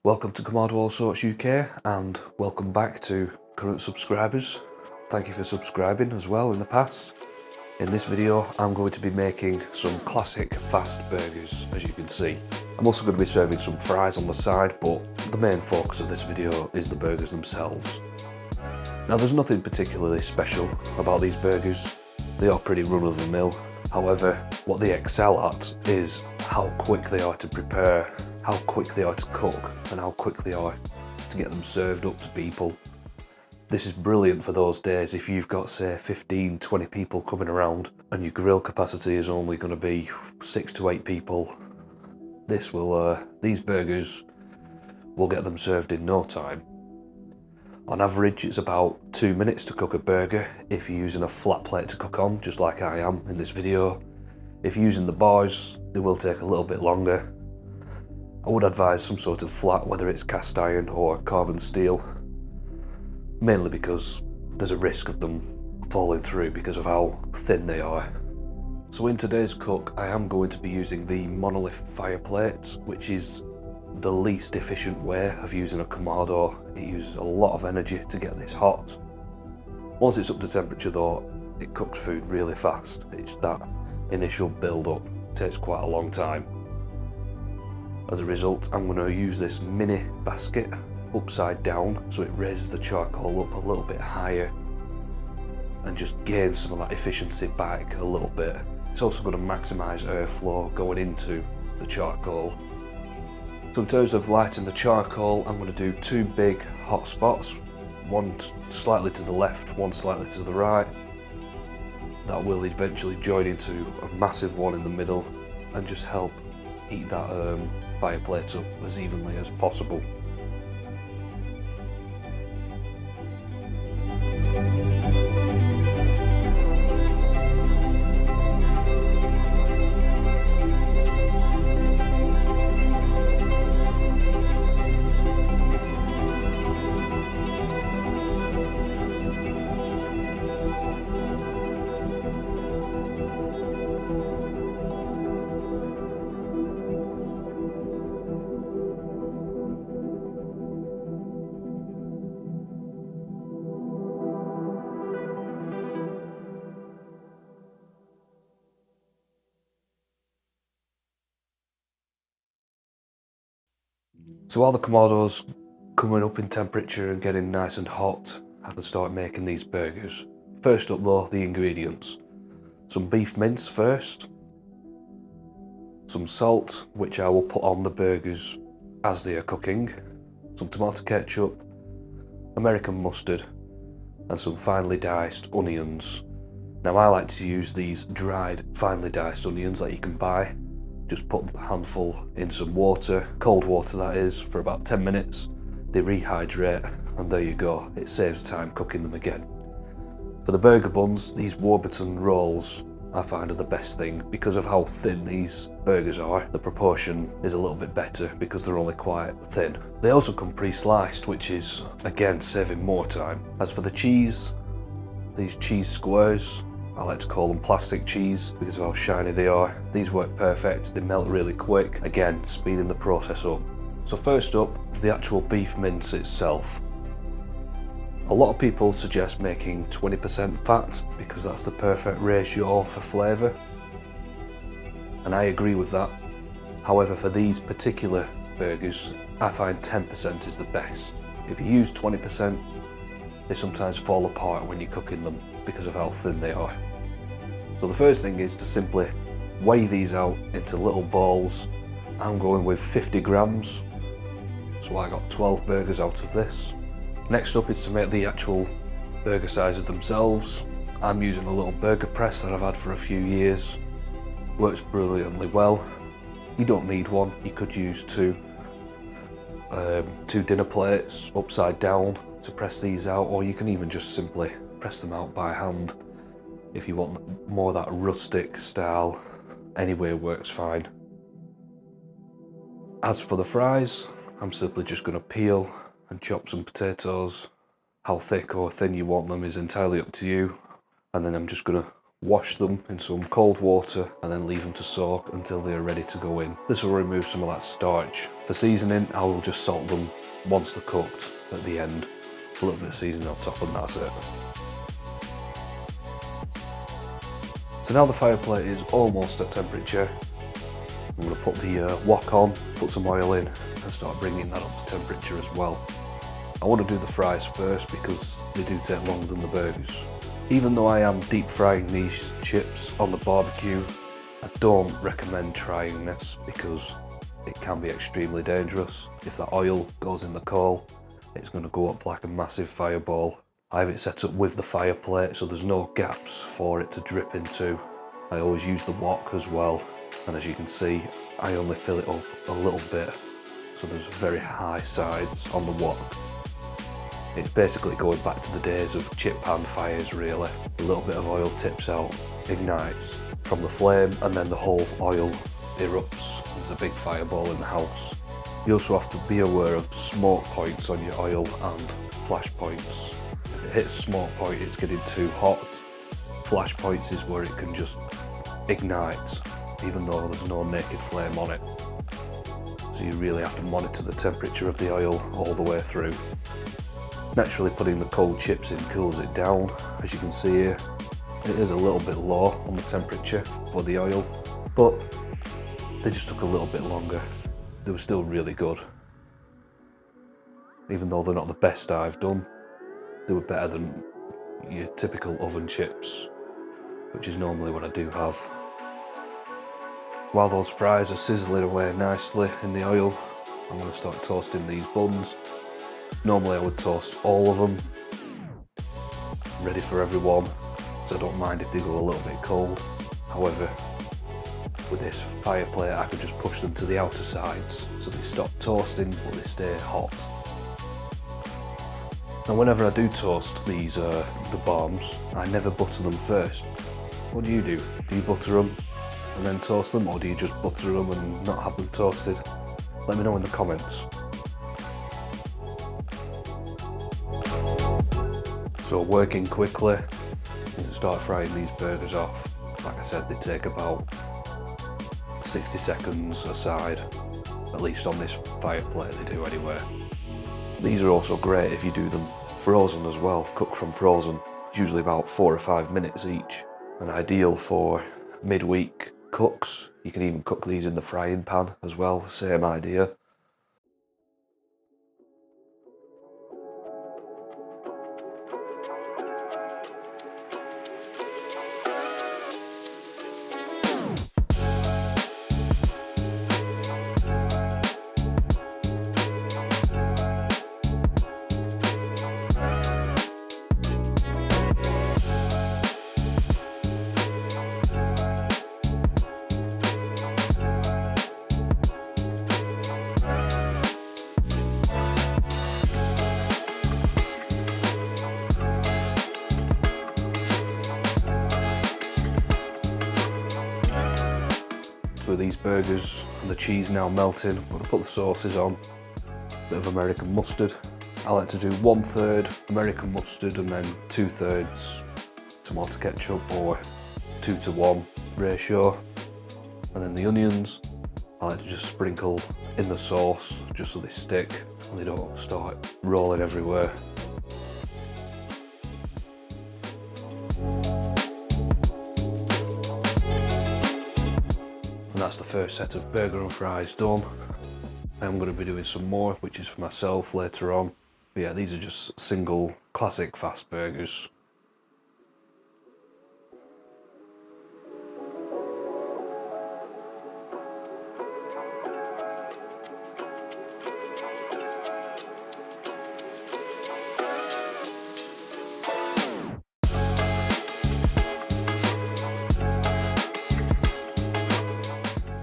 Welcome to Kamado All Sorts UK and welcome back to current subscribers. Thank you for subscribing as well in the past. In this video I'm going to be making some classic fast burgers, as you can see. I'm also going to be serving some fries on the side, but the main focus of this video is the burgers themselves. Now there's nothing particularly special about these burgers. They are pretty run-of-the-mill. However, what they excel at is how quick they are to prepare, how quick they are to cook, and how quick they are to get them served up to people. This is brilliant for those days if you've got, say, 15-20 people coming around and your grill capacity is only going to be 6 to 8 people. These burgers will get them served in no time. On average, it's about 2 minutes to cook a burger if you're using a flat plate to cook on, just like I am in this video. If you're using the bars, they will take a little bit longer. I would advise some sort of flat, whether it's cast iron or carbon steel, mainly because there's a risk of them falling through because of how thin they are. So in today's cook, I am going to be using the Monolith Fireplate, which is the least efficient way of using a Kamado. It uses a lot of energy to get this hot. Once it's up to temperature though, it cooks food really fast. It's that initial build up takes quite a long time. As a result, I'm going to use this mini basket upside down so it raises the charcoal up a little bit higher and just gains some of that efficiency back a little bit. It's also going to maximise airflow going into the charcoal. So in terms of lighting the charcoal, I'm going to do 2 big hot spots, one slightly to the left, one slightly to the right. That will eventually join into a massive one in the middle and just help heat that fireplace up as evenly as possible. So while the Kamado's coming up in temperature and getting nice and hot, I can start making these burgers. First up though, the ingredients. Some beef mince first, some salt, which I will put on the burgers as they are cooking, some tomato ketchup, American mustard, and some finely diced onions. Now I like to use these dried, finely diced onions that you can buy. Just put a handful in some water, cold water that is, for about 10 minutes. They rehydrate and there you go, it saves time cooking them again. For the burger buns, these Warburton rolls I find are the best thing because of how thin these burgers are. The proportion is a little bit better because they're only quite thin. They also come pre-sliced, which is again saving more time. As for the cheese, these cheese squares, I like to call them plastic cheese because of how shiny they are. These work perfect, they melt really quick, again speeding the process up. So first up, the actual beef mince itself. A lot of people suggest making 20% fat because that's the perfect ratio for flavour, and I agree with that. However, for these particular burgers, I find 10% is the best. If you use 20%, they sometimes fall apart when you're cooking them because of how thin they are. So the first thing is to simply weigh these out into little balls. I'm going with 50 grams, so I got 12 burgers out of this. Next up is to make the actual burger sizes themselves. I'm using a little burger press that I've had for a few years. Works brilliantly well. You don't need one, you could use two dinner plates upside down to press these out, or you can even just simply press them out by hand if you want more of that rustic style. Anyway works fine. As for the fries, I'm simply just going to peel and chop some potatoes. How thick or thin you want them is entirely up to you. And then I'm just going to wash them in some cold water and then leave them to soak until they are ready to go in. This will remove some of that starch. For seasoning, I will just salt them once they're cooked at the end. A little bit of seasoning on top and that's it. So now the fireplate is almost at temperature. I'm going to put the wok on, put some oil in and start bringing that up to temperature as well. I want to do the fries first because they do take longer than the burgers. Even though I am deep frying these chips on the barbecue, I don't recommend trying this because it can be extremely dangerous. If that oil goes in the coal, it's going to go up like a massive fireball. I have it set up with the fireplate so there's no gaps for it to drip into. I always use the wok as well, and as you can see, I only fill it up a little bit, so there's very high sides on the wok. It's basically going back to the days of chip pan fires really. A little bit of oil tips out, ignites from the flame, and then the whole oil erupts. There's a big fireball in the house. You also have to be aware of smoke points on your oil and flash points. If it hits smoke point, it's getting too hot. Flash points is where it can just ignite, even though there's no naked flame on it. So you really have to monitor the temperature of the oil all the way through. Naturally, putting the cold chips in cools it down. As you can see here, it is a little bit low on the temperature for the oil, but they just took a little bit longer. They were still really good. Even though they're not the best I've done, they were better than your typical oven chips, which is normally what I do have. While those fries are sizzling away nicely in the oil, I'm going to start toasting these buns. Normally I would toast all of them, ready for everyone, so I don't mind if they go a little bit cold. However, with this fireplate I could just push them to the outer sides, so they stop toasting but they stay hot. Now whenever I do toast these the bombs, I never butter them first. What do? Do you butter them and then toast them, or do you just butter them and not have them toasted? Let me know in the comments. So working quickly, you can start frying these burgers off. Like I said, they take about 60 seconds a side, at least on this fireplate they do anyway. These are also great if you do them frozen as well, cooked from frozen. It's usually about 4 or 5 minutes each, and ideal for midweek cooks. You can even cook these in the frying pan as well, same idea. With these burgers and the cheese now melting, I'm going to put the sauces on. Bit of American mustard. I like to do 1/3 American mustard and then 2/3 tomato ketchup, or 2:1 ratio. And then the onions, I like to just sprinkle in the sauce just so they stick and they don't start rolling everywhere. And that's the first set of burger and fries done. I'm going to be doing some more, which is for myself later on. But yeah, these are just single classic fast burgers.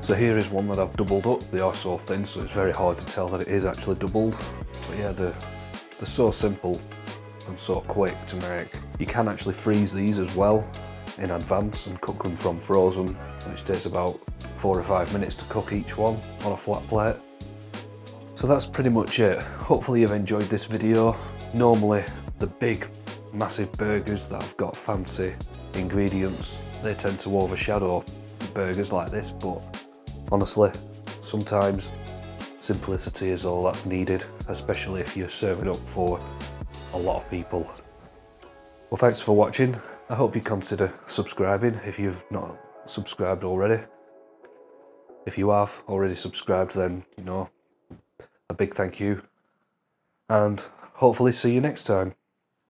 So here is one that I've doubled up. They are so thin, so it's very hard to tell that it is actually doubled. But yeah, they're so simple and so quick to make. You can actually freeze these as well in advance and cook them from frozen, which takes about 4 or 5 minutes to cook each one on a flat plate. So that's pretty much it. Hopefully you've enjoyed this video. Normally the big massive burgers that I've got fancy ingredients, they tend to overshadow burgers like this, but honestly, sometimes simplicity is all that's needed, especially if you're serving up for a lot of people. Well, thanks for watching. I hope you consider subscribing if you've not subscribed already. If you have already subscribed, then, you know, a big thank you. And hopefully see you next time.